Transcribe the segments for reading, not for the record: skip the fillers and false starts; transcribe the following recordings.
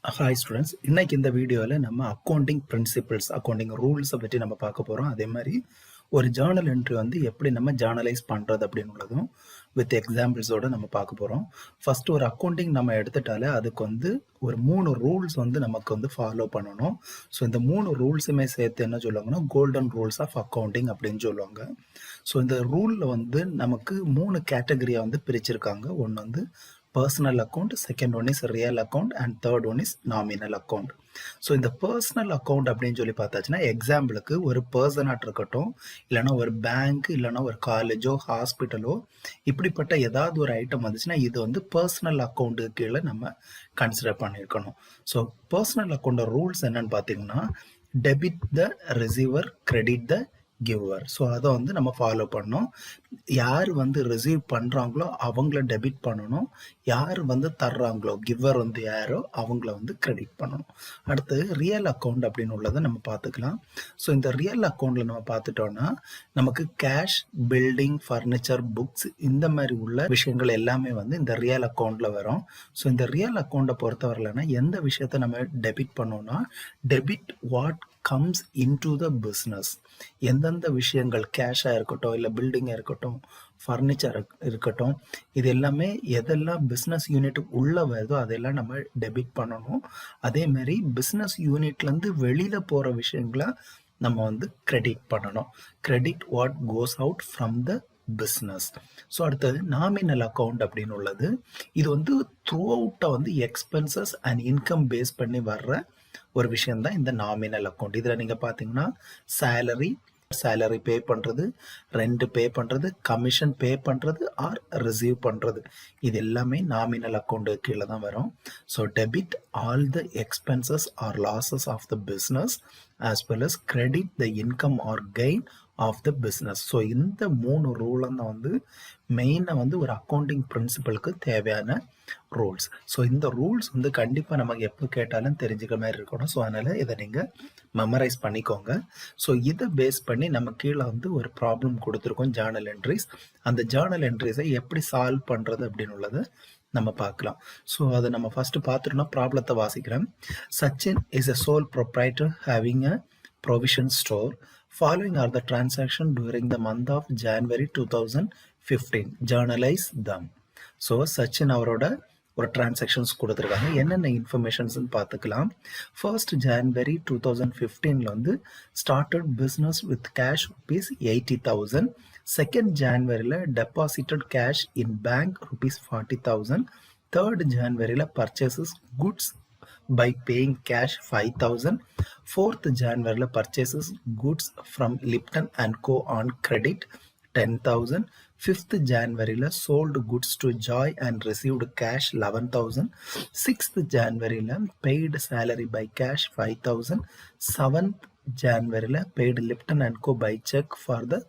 Hi students, இன்னைக்கு இந்த வீடியோவில் நம்ம அக்கௌண்டிங் பிரின்சிபிள்ஸ், அக்கௌண்டிங் ரூல்ஸை பற்றி நம்ம பார்க்க போகிறோம். அதே மாதிரி ஒரு ஜேர்னல் என்ட்ரி வந்து எப்படி நம்ம ஜேர்னலைஸ் பண்ணுறது அப்படின்றதும் வித் எக்ஸாம்பிள்ஸோடு நம்ம பார்க்க போகிறோம். ஃபஸ்ட்டு ஒரு அக்கௌண்டிங் நம்ம எடுத்துட்டாலே அதுக்கு வந்து ஒரு 3 ரூல்ஸ் வந்து நமக்கு வந்து ஃபாலோ பண்ணணும். ஸோ இந்த 3 ரூல்ஸுமே சேர்த்து என்ன சொல்லுவாங்கன்னா கோல்டன் ரூல்ஸ் ஆஃப் அக்கௌண்டிங் அப்படின்னு சொல்லுவாங்க. ஸோ இந்த ரூலில் வந்து நமக்கு 3 கேட்டகரியாக வந்து பிரிச்சிருக்காங்க. ஒன்று வந்து personal account, second one is real account and third one is nominal account. So இந்த பர்சனல் அக்கௌண்ட் அப்படின்னு சொல்லி பார்த்தாச்சுன்னா எக்ஸாம்பிளுக்கு ஒரு பர்சனாக இருக்கட்டும், இல்லைனா ஒரு பேங்க், இல்லைனா ஒரு காலேஜோ ஹாஸ்பிட்டலோ இப்படிப்பட்ட ஏதாவது ஒரு ஐட்டம் வந்துச்சுன்னா இது வந்து பர்சனல் அக்கௌண்ட்டு கீழே நம்ம கன்சிடர் பண்ணியிருக்கணும். ஸோ பர்சனல் அக்கௌண்ட் ரூல்ஸ் என்னன்னு பார்த்தீங்கன்னா debit the receiver, credit the giver. So அதை வந்து நம்ம ஃபாலோ பண்ணணும். யார் வந்து ரிசீவ் பண்ணுறாங்களோ அவங்கள டெபிட் பண்ணணும், யார் வந்து தர்றாங்களோ கிவர் வந்து யாரோ அவங்கள வந்து கிரெடிட் பண்ணணும். அடுத்து ரியல் அக்கௌண்ட் அப்படின்னு உள்ளதை நம்ம பார்த்துக்கலாம். ஸோ இந்த ரியல் அக்கௌண்ட்டில் நம்ம பார்த்துட்டோன்னா நமக்கு கேஷ், பில்டிங், ஃபர்னிச்சர், புக்ஸ் இந்த மாதிரி உள்ள விஷயங்கள் எல்லாமே வந்து இந்த ரியல் அக்கௌண்ட்டில் வரும். ஸோ இந்த ரியல் அக்கௌண்ட்டை பொறுத்தவரையிலனா எந்த விஷயத்த நம்ம டெபிட் பண்ணோம்னா debit what comes into the business. எந்தெந்த விஷயங்கள் கேஷாக இருக்கட்டும், இல்லை பில்டிங்காக இருக்கட்டும், ஃபர்னிச்சர் இருக்கட்டும், இது எல்லாமே எதெல்லாம் பிஸ்னஸ் யூனிட் உள்ளே வருதோ அதெல்லாம் நம்ம டெபிட் பண்ணணும். அதேமாரி பிஸ்னஸ் யூனிட்லேருந்து வெளியில் போகிற விஷயங்களை நம்ம வந்து கிரெடிட் பண்ணணும். Credit what goes out from the business. So அடுத்தது நாமினல் அக்கௌண்ட் அப்படின்னு உள்ளது. இது வந்து த்ரூ அவுட்டாக வந்து எக்ஸ்பென்சஸ் அண்ட் இன்கம் பேஸ் பண்ணி வர்ற ஒரு விஷயம் தான் இந்த நாமினல் அக்கௌண்ட். இதில் நீங்கள் பார்த்தீங்கன்னா சேலரி பே பண்ணுறது, ரெண்ட் பே பண்ணுறது, கமிஷன் பே பண்ணுறது ஆர் ரிசீவ் பண்ணுறது, இது எல்லாமே நாமினல் அக்கௌண்ட்டு கீழே தான் வரும். So debit all the expenses are losses of the business as well as credit the income are gain of the business. So இந்த 3 ரூலும் தான் வந்து மெயினாக வந்து ஒரு அக்கௌண்டிங் பிரின்சிபலுக்கு தேவையான ரூல்ஸ். ஸோ இந்த ரூல்ஸ் வந்து கண்டிப்பாக நமக்கு எப்போ கேட்டாலும் தெரிஞ்சுக்க மாதிரி இருக்கணும். ஸோ அதனால் இதை நீங்கள் மெமரைஸ் பண்ணிக்கோங்க. ஸோ இதை பேஸ் பண்ணி நம்ம கீழே வந்து ஒரு ப்ராப்ளம் கொடுத்துருக்கோம், ஜேர்னல் என்ட்ரிஸ். அந்த ஜேர்னல் என்ட்ரிஸை எப்படி சால்வ் பண்ணுறது அப்படின்னு உள்ளதை நம்ம பார்க்கலாம். ஸோ அதை நம்ம ஃபஸ்ட்டு பார்த்துட்டோம்னா ப்ராப்ளத்தை வாசிக்கிறேன். Sachin is a sole proprietor having a provision store. Following are the transactions during the month of January 2015. Journalize them. So Sachin அவரோட ஒரு டிரான்சாக்ஷன்ஸ் கொடுத்துருக்காங்க. என்னென்ன இன்ஃபர்மேஷன்ஸ்னு பார்த்துக்கலாம். ஃபர்ஸ்ட் ஜான்வரி 2015 வந்து started business with cash rupees 80,000. Second ஜான்வரியில் deposited cash in bank rupees 40,000. Third ஜான்வரியில் purchases goods by paying cash 5,000. 4th January purchases goods from Lipton and Co on credit 10,000. 5th January sold goods to Joy and received cash 11,000. 6th January paid salary by cash 5,000. 7th January paid Lipton and Co by check for the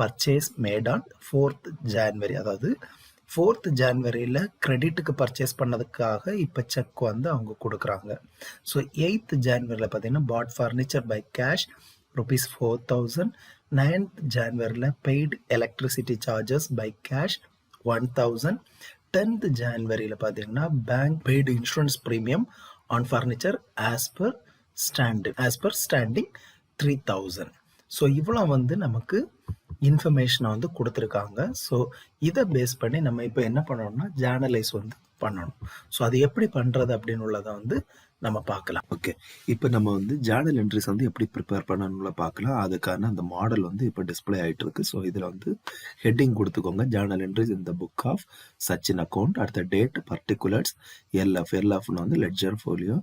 purchase made on 4th January. அதாவது 4th ஜான்வரியில் கிரெடிட்டுக்கு purchase பண்ணதுக்காக இப்போ check வந்து அவங்க கொடுக்குறாங்க. So 8th ஜான்வரியில் பார்த்தீங்கன்னா bought furniture by cash rupees 4,000. 9th ஜான்வரியில் paid electricity charges by cash 1,000. 10th ஜான்வரியில் பார்த்தீங்கன்னா bank paid insurance premium on furniture as per standing 3,000. So இவ்வளோ வந்து நமக்கு இன்ஃபர்மேஷனை வந்து கொடுத்துருக்காங்க. ஸோ இதை பேஸ் பண்ணி நம்ம இப்போ என்ன பண்ணணும்னா ஜேர்னலைஸ் வந்து பண்ணணும். ஸோ அது எப்படி பண்ணுறது அப்படின்னு உள்ளதை வந்து நம்ம பார்க்கலாம். ஓகே, இப்போ நம்ம வந்து ஜேர்னல் என்ட்ரிஸ் வந்து எப்படி ப்ரிப்பேர் பண்ணணும்ல பார்க்கலாம். அதுக்கான அந்த மாடல் வந்து இப்போ டிஸ்பிளே ஆகிட்டு இருக்கு. ஸோ இதில் வந்து ஹெட்டிங் கொடுத்துக்கோங்க, ஜேர்னல் என்ட்ரிஸ் இந்த புக் ஆஃப் சச்சின் அக்கௌண்ட். அடுத்த டேட், பர்டிகுலர்ஸ், எல்எஃப்னு வந்து லெட்ஜர் ஃபோலியோ,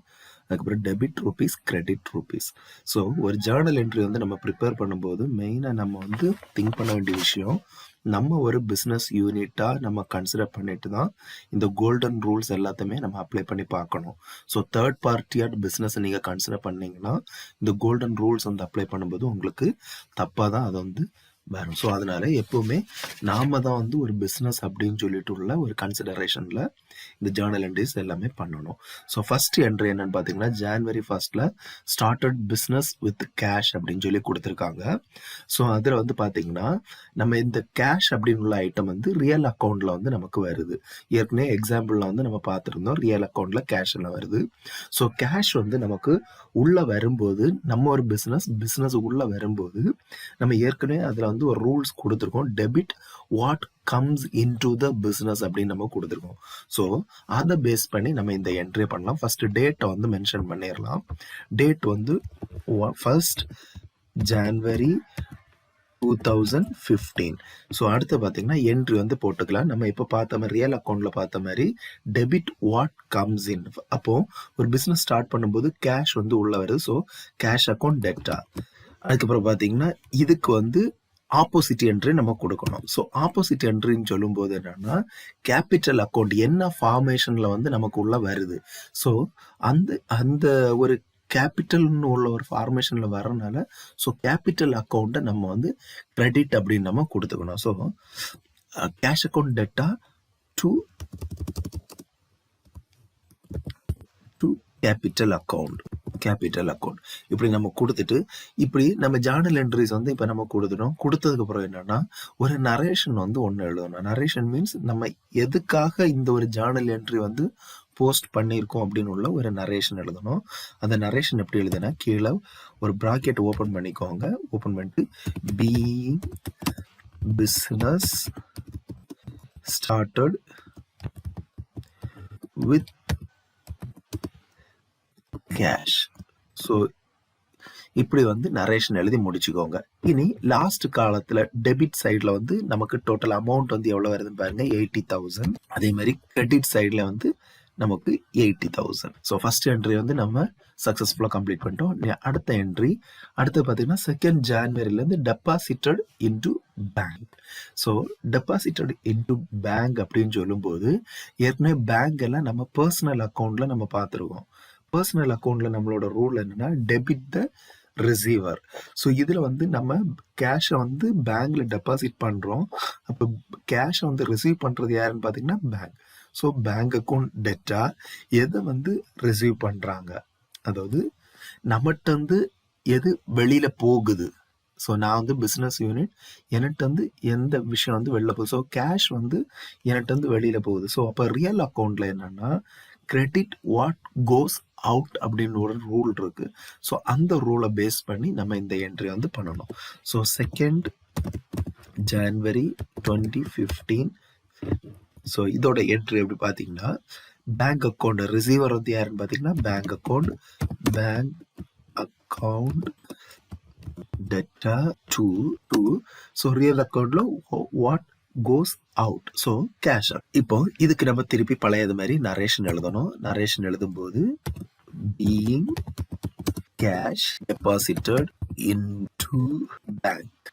அதுக்கப்புறம் debit rupees, credit rupees. So ஒரு ஜேர்னல் என்ட்ரி வந்து நம்ம ப்ரிப்பேர் பண்ணும்போது மெயினாக நம்ம வந்து திங்க் பண்ண வேண்டிய விஷயம், நம்ம ஒரு பிஸ்னஸ் யூனிட்டாக நம்ம கன்சிடர் பண்ணிட்டு தான் இந்த கோல்டன் ரூல்ஸ் எல்லாத்தையுமே நம்ம அப்ளை பண்ணி பார்க்கணும். ஸோ தேர்ட் பார்ட்டியாக பிஸ்னஸை நீங்கள் கன்சிடர் பண்ணிங்கன்னா இந்த கோல்டன் ரூல்ஸ் வந்து அப்ளை பண்ணும்போது உங்களுக்கு தப்பாக தான் அதை வந்து வரும். ஸோ அதனால எப்பவுமே நாம தான் வந்து ஒரு பிஸ்னஸ் அப்படின்னு சொல்லிட்டு உள்ள ஒரு கன்சிடரேஷன்ல இந்த ஜேர்னல் என்ட்ரிஸ் எல்லாமே பண்ணணும். ஸோ ஃபர்ஸ்ட் என்ட்ரி என்னன்னு பார்த்தீங்கன்னா January 1 started business with cash அப்படின்னு சொல்லி கொடுத்துருக்காங்க. ஸோ அதில் வந்து பார்த்தீங்கன்னா நம்ம இந்த கேஷ் அப்படின்னு உள்ள ஐட்டம் வந்து ரியல் அக்கௌண்ட்ல வந்து நமக்கு வருது. ஏற்கனவே எக்ஸாம்பிள்ல வந்து நம்ம பார்த்துருந்தோம் ரியல் அக்கௌண்ட்ல கேஷ் எல்லாம் வருது. ஸோ கேஷ் வந்து நமக்கு உள்ள வரும்போது நம்ம ஒரு பிஸ்னஸ் உள்ள வரும்போது நம்ம ஏற்கனவே அதில் வந்து ஒரு ரூல்ஸ் கொடுத்துருக்கோம். Debit what comes into the business அப்படின்னு நம்ம கொடுத்துருக்கோம். ஸோ அதை பேஸ் பண்ணி நம்ம இந்த என்ட்ரி பண்ணலாம். ஃபர்ஸ்ட் டேட்டை வந்து மென்ஷன் பண்ணிடலாம். டேட் வந்து 1 ஜான்வரி 2015. ஸோ அடுத்து பார்த்தீங்கன்னா என்ட்ரி வந்து போட்டுக்கலாம். நம்ம இப்போ பார்த்த மாதிரி ரியல் அக்கௌண்ட்ல பார்த்த மாதிரி டெபிட் வாட் கம்ஸ் இன். அப்போ ஒரு பிஸ்னஸ் ஸ்டார்ட் பண்ணும்போது கேஷ் வந்து உள்ள வருது. So cash account theta. அதுக்கப்புறம் பார்த்தீங்கன்னா இதுக்கு வந்து ஆப்போசிட் என்ட்ரி நம்ம கொடுக்கணும். ஸோ ஆப்போசிட் என்ட்ரின்னு சொல்லும்போது என்னன்னா கேபிட்டல் அக்கௌண்ட் என்ன ஃபார்மேஷன்ல வந்து நமக்கு உள்ள வருது. ஸோ அந்த அந்த ஒரு கேபிட்டல்னு உள்ள ஒரு ஃபார்மேஷன்ல வரனால ஸோ கேபிட்டல் அக்கௌண்ட்டை நம்ம வந்து கிரெடிட் அப்படின்னு நம்ம கொடுத்துக்கணும். So cash account debtor to capital account இப்படி நம்ம கொடுத்துட்டு இப்படி நம்ம ஜேர்னல் என்ட்ரிஸ் வந்து இப்போ நம்ம கொடுத்துட்டோம். கொடுத்ததுக்கு அப்புறம் என்னன்னா ஒரு நரேஷன் வந்து ஒன்று எழுதணும். நரேஷன் மீன்ஸ் நம்ம எதுக்காக இந்த ஒரு ஜேர்னல் என்ட்ரி வந்து போஸ்ட் பண்ணியிருக்கோம் அப்படின்னு உள்ள ஒரு நரேஷன் எழுதணும். அந்த நரேஷன் எப்படி எழுதுனா கீழே ஒரு ப்ராக்கெட் ஓப்பன் பண்ணிக்கோங்க. ஓப்பன் பண்ணிட்டு being business started with cash. So இப்படி வந்து நரேஷன் எழுதி முடிச்சுக்கோங்க. இனி லாஸ்ட் காலத்துல டெபிட் சைட்ல வந்து நமக்கு டோட்டல் அமௌண்ட் வந்து எவ்வளவு வருதுன்னு பாருங்க 80,000. அதே மாதிரி கிரெடிட் சைட்ல வந்து நமக்கு 80,000. ஸோ ஃபர்ஸ்ட் என்ட்ரி வந்து நம்ம சக்ஸஸ்ஃபுல்லாக கம்ப்ளீட் பண்ணிட்டோம். அடுத்த என்ட்ரி அடுத்து பார்த்தீங்கன்னா 2 ஜான்வரிலேருந்து deposited into bank. So deposited into bank அப்படின்னு சொல்லும்போது ஏற்கனவே பேங்க் எல்லாம் நம்ம பர்சனல் அக்கௌண்ட்ல நம்ம பார்த்துருக்கோம். பர்சனல் அக்கௌண்ட்ல நம்மளோட ரூல் என்னன்னா டெபிட் த ரிசீவர். ஸோ இதில் வந்து நம்ம கேஷை வந்து பேங்க்ல டெபாசிட் பண்ணுறோம். அப்போ கேஷை வந்து ரிசீவ் பண்ணுறது யாருன்னு பார்த்தீங்கன்னா bank. So bank account theta எதை வந்து ரிசீவ் பண்ணுறாங்க, அதாவது நம்மகிட்ட வந்து எது வெளியில போகுது. ஸோ நான் வந்து பிஸ்னஸ் யூனிட் என்கிட்ட வந்து எந்த விஷயம் வந்து வெளில போகுது. ஸோ கேஷ் வந்து என்கிட்ட வந்து வெளியில போகுது. ஸோ அப்போ ரியல் அக்கௌண்ட்ல என்னன்னா கிரெடிட் வாட் கோஸ் அவுட் அப்படின்னு ஒரு ரூல் இருக்கு. ஸோ அந்த ரூலை பேஸ் பண்ணி நம்ம இந்த என்ட்ரி வந்து பண்ணணும். So 2 January 2015. ஸோ இதோட என்ட்ரி எப்படி பார்த்தீங்கன்னா பேங்க் அக்கௌண்ட் ரிசீவர் வந்து யாருன்னு பார்த்தீங்கன்னா bank account debtor to. So real அக்கௌண்ட்ல what goes out. So cash. இப்போ இதுக்கு நம்ம திருப்பி பழையது மாதிரி நரேஷன் எழுதணும். நரேஷன் எழுதும்போது being cash deposited into bank.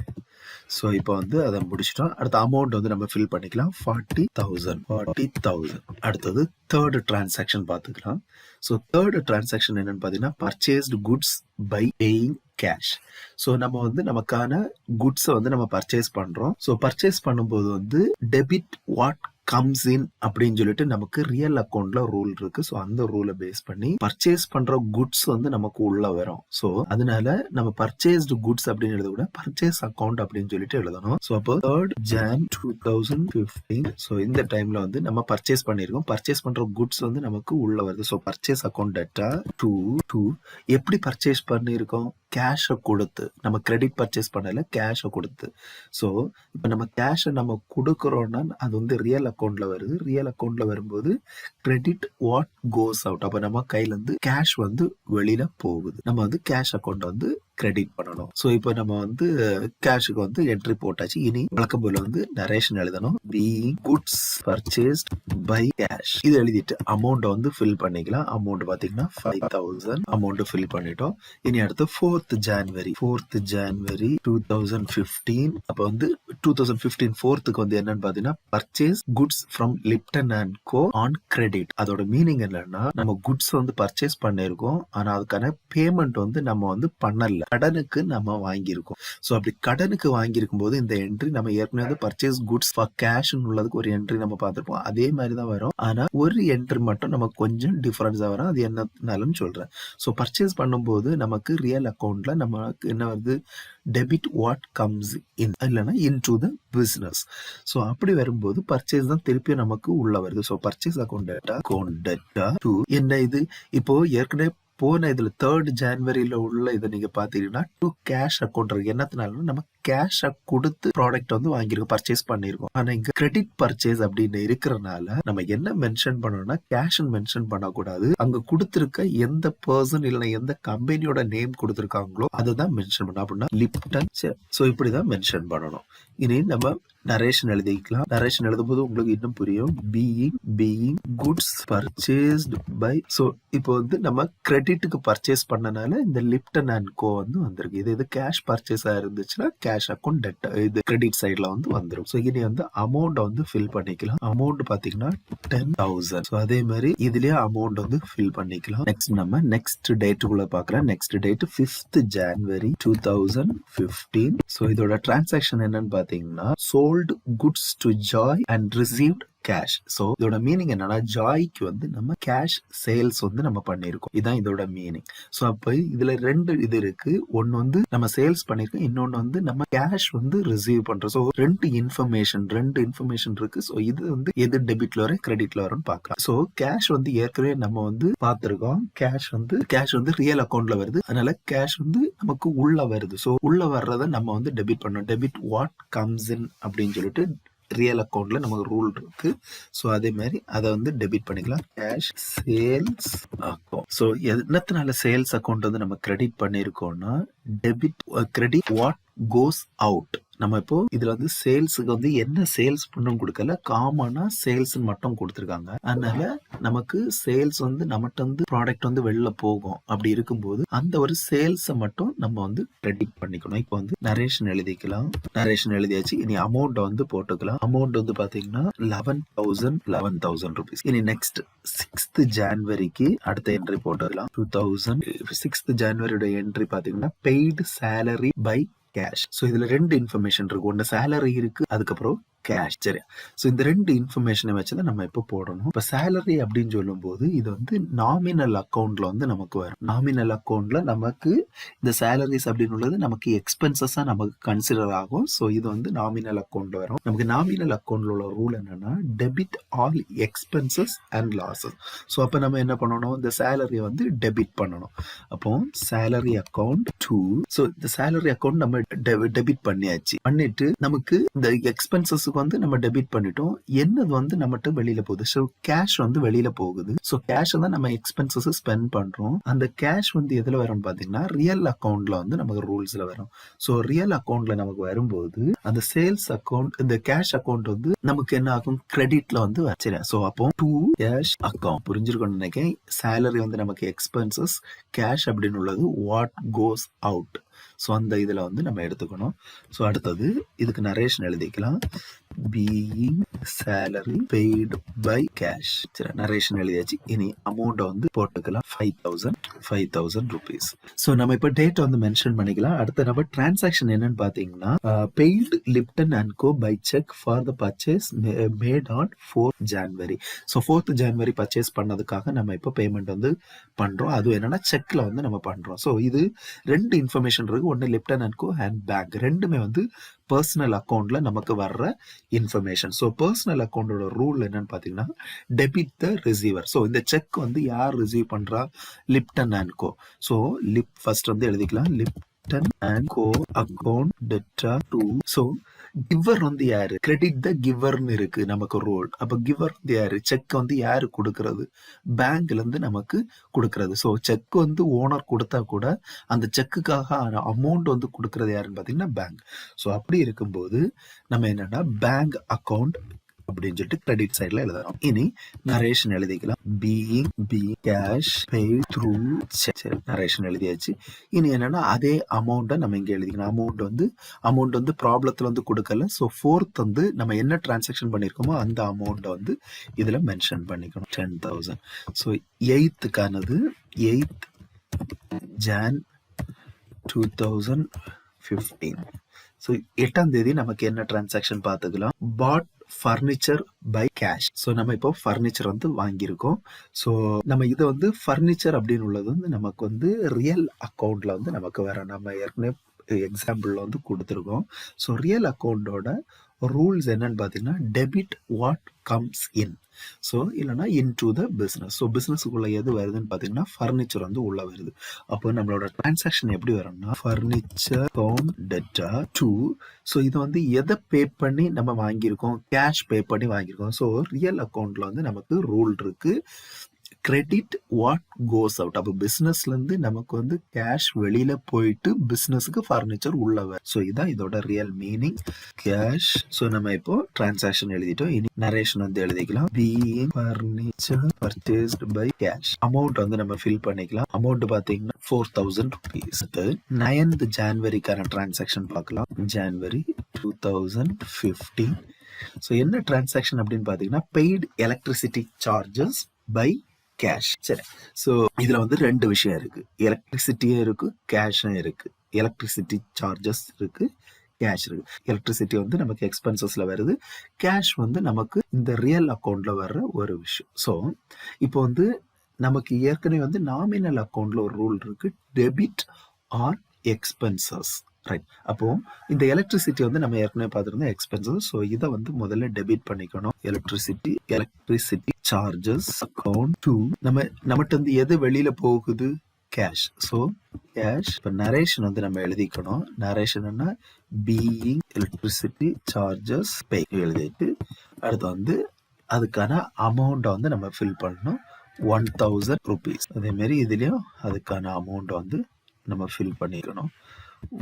So இப்போ வந்து அதை முடிச்சிட்டோம். அடுத்த அமௌண்ட் வந்து நம்ம ஃபில் பண்ணிக்கலாம் 40,000. அடுத்தது தேர்டு டிரான்சாக்ஷன் பார்த்துக்கலாம். ஸோ தேர்டு டிரான்சாக்ஷன் என்னன்னு பார்த்தீங்கன்னா purchased goods by paying cash. So நம்ம வந்து நமக்கான குட்ஸை வந்து நம்ம பர்ச்சேஸ் பண்றோம். ஸோ பர்ச்சேஸ் பண்ணும்போது வந்து டெபிட் வாட் கம்ஸ் இன் அப்படின்னு சொல்லிட்டு நமக்கு ரியல் அக்கௌண்ட்ல ரூல் இருக்கு. ஸோ அந்த ரூலை பேஸ் பண்ணி பர்ச்சேஸ் பண்ற குட்ஸ் வந்து நமக்கு உள்ள வரும். ஸோ அதனால நம்ம பர்ச்சேஸ்டு குட்ஸ் அப்படின்னு எழுத கூட பர்ச்சேஸ் அக்கௌண்ட் அப்படின்னு சொல்லிட்டு எழுதணும். ஸோ அப்போ 3 Jan 2015. ஸோ இந்த டைம்ல வந்து நம்ம பர்ச்சேஸ் பண்ணிருக்கோம். பர்ச்சேஸ் பண்ற குட்ஸ் வந்து நமக்கு உள்ள வருது. So purchase account debtor to. எப்படி பர்ச்சேஸ் பண்ணிருக்கோம்? கேஷை கொடுத்து. நம்ம கிரெடிட் பர்ச்சேஸ் பண்ணல, கேஷை கொடுத்து. ஸோ இப்போ நம்ம கேஷை நம்ம கொடுக்குறோம்னா அது வந்து ரியல் அக்கௌண்ட்ல வருது. ரியல் அக்கௌண்ட்ல வரும்போது கிரெடிட் வாட் கோஸ் அவுட். அப்ப நம்ம கையில இருந்து கேஷ் வந்து வெளியில போகுது. நம்ம வந்து கேஷ் அக்கௌண்ட் வந்து கிரெடிட் பண்ணணும். ஸோ இப்போ நம்ம வந்து கேஷுக்கு வந்து என்ட்ரி போட்டாச்சு. இனி வழக்கம் போல வந்து நரேஷன் எழுதணும். Being goods purchased by cash. இது எழுதிட்டு அமௌண்ட் வந்து ஃபில் பண்ணிக்கலாம். அமௌண்ட் பாத்தீங்கன்னா 5,000 அமௌண்ட் ஃபில் பண்ணிட்டோம். இனி அடுத்து 4th January 2015. அப்ப வந்து 2015 4th வந்து என்னன்னு பாத்தீங்கன்னா purchase goods from Lipton and co on credit. அதோட மீனிங் என்னன்னா நம்ம குட்ஸ் வந்து பர்ச்சேஸ் பண்ணிருக்கோம், ஆனா அதுக்கான பேமெண்ட் வந்து நம்ம வந்து பண்ணல. இல்ல, கடனுக்கு நம்ம வாங்கியிருக்கோம். ஸோ அப்படி கடனுக்கு வாங்கியிருக்கும் போது இந்த என்ட்ரி நம்ம ஏற்கனவே வந்து பர்ச்சேஸ் குட்ஸ் ஃபார் கேஷ் உள்ளதுக்கு ஒரு என்ட்ரி நம்ம பார்த்திருப்போம். அதே மாதிரி தான் வரும். ஆனா ஒரு என்ட்ரி மட்டும் நமக்கு கொஞ்சம் டிஃபரன்ஸா வரும். அது என்னனாலும் சொல்றேன். ஸோ பர்ச்சேஸ் பண்ணும்போது நமக்கு ரியல் அக்கௌண்ட்ல நமக்கு என்ன வருது, டெபிட் வாட் கம்ஸ் இன், இல்லைன்னா in to the business. So அப்படி வரும்போது பர்ச்சேஸ் தான் திருப்பி நமக்கு உள்ள வருது. So purchase account data to என்ன இது, இப்போ ஏற்கனவே போன இதுல 3rd ஜனவரியில உள்ள இதை நீங்க பாத்தீங்கன்னா டு கேஷ் அக்கௌண்ட் இருக்கு. என்னத்தினாலும் நம்ம கேஷ் கொடுத்து ப்ராடக்ட் வந்து வாங்கியிருக்கோம், பர்ச்சேஸ் பண்ணிருக்கோம். ஆனா இங்க கிரெடிட் பர்ச்சேஸ் அப்படின்னு இருக்கிறனால நம்ம என்ன மென்ஷன் பண்ணணும்னா கேஷ் மென்ஷன் பண்ணக்கூடாது. அங்க கொடுத்திருக்க எந்த பர்சன் இல்லைன்னா எந்த கம்பெனியோட நேம் கொடுத்திருக்காங்களோ அதை தான் மென்ஷன் பண்ணணும். அப்படின்னா லிப்டன். ஸோ இப்படிதான் மென்ஷன் பண்ணணும். இனி நம்ம நரேஷன் எழுதிக்கலாம். நரேஷன் எழுதும் போது உங்களுக்கு இன்னும் புரியும். Being goods purchased by. So இப்போ வந்து நம்ம கிரெடிட்டுக்கு பர்ச்சேஸ் பண்ணனால இந்த லிப்டன் அண்ட் கோ வந்து வந்திருக்கு. இது கேஷ் பர்ச்சேஸா இருந்துச்சுன்னா கேஷ் அக்கௌண்ட் டெட் இது கிரெடிட் சைட்ல வந்து வந்துடும். ஸோ இனி வந்து அமௌண்ட் வந்து ஃபில் பண்ணிக்கலாம். அமௌண்ட் பாத்தீங்கன்னா 10,000. ஸோ அதே மாதிரி இதுலயே அமௌண்ட் வந்து ஃபில் பண்ணிக்கலாம். நெக்ஸ்ட் நம்ம நெக்ஸ்ட் டேட்டுக்குள்ள பாக்கலாம். Next date 5th January 2015. So இதோட டிரான்சாக்ஷன் என்னன்னு பாத்தீங்கன்னா sold goods to Joy and received cash. So இதோட மீனிங் என்னன்னா ஜாய்க்கு வந்து நம்ம கேஷ் சேல்ஸ் வந்து நம்ம பண்ணிருக்கோம். இதுதான் இதோட மீனிங். ஸோ அப்ப இதுல 2 இது இருக்கு. ஒன்னு வந்து நம்ம சேல்ஸ் பண்ணிருக்கோம், இன்னொன்னு வந்து நம்ம கேஷ் வந்து ரிசீவ் பண்றோம். ஸோ ரெண்டு இன்ஃபர்மேஷன் இருக்கு. ஸோ இது வந்து எது டெபிட்ல வரும் கிரெடிட்ல வரும்னு பார்க்கலாம். ஸோ கேஷ் வந்து ஏற்கனவே நம்ம வந்து பார்த்திருக்கோம். கேஷ் வந்து ரியல் அக்கௌண்ட்ல வருது. அதனால கேஷ் வந்து நமக்கு உள்ள வருது. ஸோ உள்ள வர்றதை நம்ம வந்து டெபிட் பண்ணோம். டெபிட் வாட் கம்ஸ் இன் அப்படின்னு சொல்லிட்டு ரியல் அக்கௌண்ட்ல நமக்கு ரூல் இருக்கு. ஸோ அதே மாதிரி அதை வந்து டெபிட் பண்ணிக்கலாம். Cash sales account. ஸோ என்னத்தினால சேல்ஸ் அக்கௌண்ட் வந்து நம்ம கிரெடிட் பண்ணிருக்கோம்னா கிரெடிட் வாட் கோஸ் அவுட். நம்ம இப்போ இதுல வந்து சேல்ஸுக்கு வந்து என்ன சேல்ஸ் பண்ணும் கொடுக்கல, காமனா சேல்ஸ் மட்டும் கொடுத்துருக்காங்க. அதனால நமக்கு சேல்ஸ் வந்து நம்மகிட்ட வந்து ப்ராடக்ட் வந்து வெளில போகும். அப்படி இருக்கும்போது அந்த ஒரு சேல்ஸை மட்டும் நம்ம வந்து கிரெடிட் பண்ணிக்கணும். இப்போ வந்து நரேஷன் எழுதிக்கலாம். நரேஷன் எழுதியாச்சு. இனி அமௌண்ட் வந்து போட்டுக்கலாம். அமௌண்ட் வந்து பாத்தீங்கன்னா 11,000 rupees. இனி நெக்ஸ்ட் 6th January அடுத்த என்ட்ரி போட்டுக்கலாம். 6th January என்ட்ரி பாத்தீங்கன்னா paid salary by cash. So இதுல 2 இன்ஃபர்மேஷன் இருக்கு. ஒன்னு சேலரி இருக்கு, அதுக்கப்புறம் கேஷ். சரி. ஸோ இந்த 2 இன்ஃபர்மேஷனை வச்சுதான் நம்ம இப்போ போடணும். இப்போ சேலரி அப்படின்னு சொல்லும் போது இது வந்து நாமினல் அக்கௌண்ட்ல வந்து நமக்கு வரும். நாமினல் அக்கௌண்ட்ல நமக்கு இந்த சேலரிஸ் அப்படின்னு உள்ளது நமக்கு எக்ஸ்பென்சஸா நமக்கு கன்சிடர் ஆகும். ஸோ இது வந்து நாமினல் அக்கௌண்ட்ல வரும். நமக்கு நாமினல் அக்கௌண்ட்ல உள்ள ரூல் என்னன்னா debit all expenses and losses. So அப்போ நம்ம என்ன பண்ணணும், இந்த சேலரியை வந்து டெபிட் பண்ணணும். அப்போ சேலரி அக்கௌண்ட் டு. ஸோ இந்த சேலரி அக்கௌண்ட் நம்ம டெபிட் பண்ணிட்டு நமக்கு இந்த எக்ஸ்பென்சஸ் வந்து நம்ம டெபிட் பண்ணிட்டோம். என்னது வந்து நம்மகிட்ட வெளியில போகுது. ஸோ கேஷ் வந்து வெளியில போகுது. ஸோ கேஷ் தான் நம்ம எக்ஸ்பென்சஸ் ஸ்பெண்ட் பண்றோம். அந்த கேஷ் வந்து எதுல வரும் பாத்தீங்கன்னா ரியல் அக்கௌண்ட்ல வந்து நமக்கு ரூல்ஸ்ல வரும். ஸோ ரியல் அக்கௌண்ட்ல நமக்கு வரும்போது அந்த சேல்ஸ் அக்கௌண்ட் இந்த கேஷ் அக்கௌண்ட் வந்து நமக்கு என்ன ஆகும், கிரெடிட்ல வந்து வச்சிருக்கேன். ஸோ அப்போ டு கேஷ் அக்கௌண்ட் புரிஞ்சிருக்கணும்னு நினைக்கிறேன். சேலரி வந்து நமக்கு எக்ஸ்பென்சஸ், கேஷ் அப்படின்னு உள்ளது வாட் கோஸ் அவுட். ஸோ அந்த இதுல வந்து நம்ம எடுத்துக்கணும். ஸோ அடுத்தது இதுக்கு நரேஷன் எழுதிக்கலாம். Being salary paid by cash. சரி, நரேஷன் எழுதியாச்சு. இனி அமௌண்ட் வந்து போட்டுக்கலாம். 5,000 rupees. ஸோ நம்ம இப்போ டேட் வந்து மென்ஷன் பண்ணிக்கலாம். அடுத்த நம்ம டிரான்சாக்ஷன் என்னன்னு பாத்தீங்கன்னா paid Lipton and co by cheque for the purchase made on 4th January. So 4th January purchase பண்ணதுக்காக நம்ம இப்போ பேமெண்ட் வந்து பண்றோம். அது என்னன்னா செக்ல வந்து நம்ம பண்றோம். ஸோ இது 2 இன்ஃபர்மேஷன் இருக்கு. ஒன்னு Lipton and co and bank. ரெண்டுமே வந்து பர்சனல் அக்கௌண்ட்ல நமக்கு வர்ற இன்ஃபர்மேஷன். ஸோ பர்சனல் அக்கௌண்டோட ரூல் என்னன்னு பாத்தீங்கன்னா டெபிட் த ரிசீவர். ஸோ இந்த செக் வந்து யார் ரிசீவ் பண்றா, Lipton and co. So first வந்து எழுதிக்கலாம். Lipton and co account debtor to. So giver வந்து யாரு, கிரெடிட் த கிவர்னு இருக்கு நமக்கு ரூல். அப்ப கிவர் வந்து யாரு, செக் வந்து யாரு கொடுக்கறது, பேங்க்ல இருந்து நமக்கு கொடுக்கறது. ஸோ செக் வந்து ஓனர் கொடுத்தா கூட அந்த செக்குக்காக அமௌண்ட் வந்து கொடுக்கறது யாருன்னு பாத்தீங்கன்னா பேங்க். ஸோ அப்படி இருக்கும்போது நம்ம என்னன்னா பேங்க் அக்கௌண்ட் அப்படின்னு சொல்லிட்டு கிரெடிட் சைட்ல எழுதலாம். இனி நரேஷன் எழுதிக்கலாம். Be cash pay through cheque. Narration எழுதியாச்சு. இனி என்னன்னா அதே அமௌண்ட்டை நம்ம இங்க எழுதிக்கணும். அமௌண்ட் வந்து ப்ராப்ளத்துல வந்து கொடுக்கல. ஸோ 4th வந்து நம்ம என்ன டிரான்சாக்ஷன் பண்ணிருக்கோமோ அந்த அமௌண்ட்டை வந்து இதுல மென்ஷன் பண்ணிக்கணும். 10,000. So 8th 8th Jan 2015. So 8ஆம் தேதி நமக்கு என்ன டிரான்சாக்ஷன் பார்த்துக்கலாம். பாட் ஃபர்னிச்சர் பை கேஷ். ஸோ நம்ம இப்போ ஃபர்னிச்சர் வந்து வாங்கியிருக்கோம். ஸோ நம்ம இதை வந்து ஃபர்னிச்சர் அப்படின்னு உள்ளது வந்து நமக்கு வந்து ரியல் அக்கௌண்ட்ல வந்து நமக்கு வேற நம்ம ஏற்கனவே எக்ஸாம்பிள்ல வந்து கொடுத்துருக்கோம். ஸோ ரியல் அக்கௌண்டோட ரூல்ஸ் என்னன்னு பார்த்தீங்கன்னா debit what comes in. So இல்லைனா into the business. So பிஸ்னஸுக்குள்ள எது வருதுன்னு பார்த்தீங்கன்னா ஃபர்னிச்சர் வந்து உள்ள வருது. அப்போ நம்மளோட டிரான்சாக்ஷன் எப்படி வரும்னா furniture account debtor to. So இதை வந்து எதை பே பண்ணி நம்ம வாங்கியிருக்கோம், கேஷ் பே பண்ணி வாங்கியிருக்கோம். ஸோ ரியல் அக்கௌண்ட்ல வந்து நமக்கு ரூல் இருக்கு கிரெடிட் வாட் கோஸ் அவுட். அப்போ பிஸ்னஸ்ல இருந்து நமக்கு வந்து கேஷ் வெளியில போயிட்டு பிஸ்னஸுக்கு ஃபர்னிச்சர் உள்ளவர். ஸோ இதான் இதோட ரியல் மீனிங் கேஷ். ஸோ நம்ம இப்போ டிரான்சாக்ஷன் எழுதிட்டோம். இனி நரேஷன் வந்து எழுதிக்கலாம். Being furniture purchased by cash. Amount வந்து நம்ம ஃபில் பண்ணிக்கலாம். அமௌண்ட் பாத்தீங்கன்னா 4000 rupees. 9th ஜான்வரிக்கான டிரான்சாக்ஷன் பார்க்கலாம். ஜான்வரி 2015. ஸோ என்ன டிரான்சாக்ஷன் அப்படின்னு பாத்தீங்கன்னா paid electricity charges by cash. சரி, ஸோ இதுல வந்து ரெண்டு விஷயம் இருக்கு. எலக்ட்ரிசிட்டியும் இருக்கு, கேஷும் இருக்கு. எலக்ட்ரிசிட்டி சார்ஜஸ் இருக்கு, கேஷ் இருக்கு. எலக்ட்ரிசிட்டி வந்து நமக்கு எக்ஸ்பென்சஸ்ல வருது, கேஷ் வந்து நமக்கு இந்த ரியல் அக்கௌண்ட்ல வர்ற ஒரு விஷயம். ஸோ இப்போ வந்து நமக்கு ஏற்கனவே வந்து நாமினல் அக்கௌண்ட்ல ஒரு ரூல் இருக்கு, டெபிட் ஆர் எக்ஸ்பென்சஸ். ரைட். அப்போ இந்த எலக்ட்ரிசிட்டி வந்து நம்ம ஏற்கனவே பார்த்துருந்தோம் எக்ஸ்பென்சஸ். ஸோ இதை வந்து முதல்ல டெபிட் பண்ணிக்கணும். எலக்ட்ரிசிட்டி சார்ஜஸ் அக்கௌண்ட் டு நம்மகிட்ட வந்து எது வெளியில போகுது, கேஷ். So cash. இப்போ நரேஷன் வந்து நம்ம எழுதிக்கணும். நரேஷன்னா பீயிங் எலக்ட்ரிசிட்டி சார்ஜஸ் பே எழுதிட்டு அடுத்து வந்து அதுக்கான அமௌண்ட்டை வந்து நம்ம ஃபில் பண்ணணும். 1000 rupees. அதே மாதிரி இதுலயும் அதுக்கான அமௌண்ட் வந்து நம்ம ஃபில் பண்ணிக்கணும்.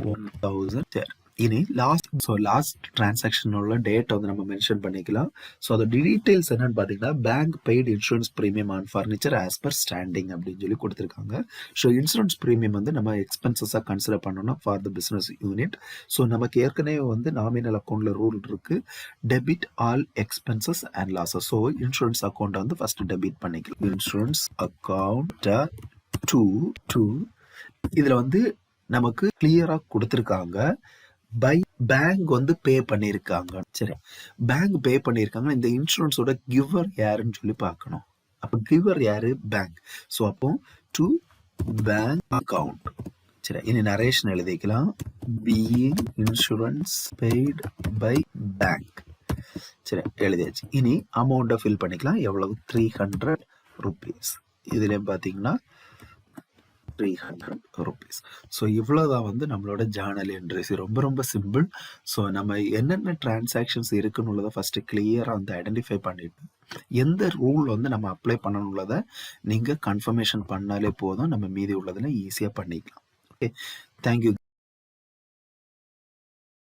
1000. இனி லாஸ்ட் டிரான்சாக்ஷனோட டேட் வந்து நம்ம மென்ஷன் பண்ணிக்கலாம். ஸோ அதோட டீடைல்ஸ் என்னன்னு பார்த்தீங்கன்னா bank paid insurance premium on furniture as per standing அப்படின்னு சொல்லி கொடுத்துருக்காங்க. ஸோ இன்சூரன்ஸ் ப்ரீமியம் வந்து நம்ம எக்ஸ்பென்சஸாக கன்சிடர் பண்ணணும் for the business unit. So நமக்கு ஏற்கனவே வந்து நாமினல் அக்கௌண்ட்ல ரூல் இருக்கு debit all expenses and losses. So insurance account வந்து ஃபர்ஸ்ட் டெபிட் பண்ணிக்கலாம். இன்சூரன்ஸ் அக்கௌண்ட் டு இதுல வந்து நமக்கு கிளியரா கொடுத்துருக்காங்க பை பேங்க் வந்து பே பண்ணியிருக்காங்க. சரி, பேங்க் பே பண்ணியிருக்காங்க. இந்த இன்சூரன்ஸோட கிவர் யாருன்னு சொல்லி பார்க்கணும். அப்போ கிவர் யாரு, பேங்க். ஸோ அப்போ டு பேங்க் அக்கௌண்ட். சரி, இனி நரேஷன் எழுதிக்கலாம். Being insurance paid by bank. சரி, எழுதியாச்சு. இனி அமௌண்ட்டை ஃபில் பண்ணிக்கலாம். எவ்வளவு, 300 rupees. இதுலயும் பார்த்தீங்கன்னா 300 rupees. ஸோ இவ்வளோதான் வந்து நம்மளோட ஜேர்னல் என்ட்ரிஸ். ரொம்ப ரொம்ப சிம்பிள். ஸோ நம்ம என்னென்ன டிரான்சாக்ஷன்ஸ் இருக்குன்னு உள்ளதை ஃபர்ஸ்ட் கிளியராக வந்து ஐடென்டிஃபை பண்ணிட்டு எந்த ரூல் வந்து நம்ம அப்ளை பண்ணணுள்ளதை நீங்கள் கன்ஃபர்மேஷன் பண்ணாலே போதும். நம்ம மீதி உள்ளதில் ஈஸியாக பண்ணிக்கலாம். Okay, thank you.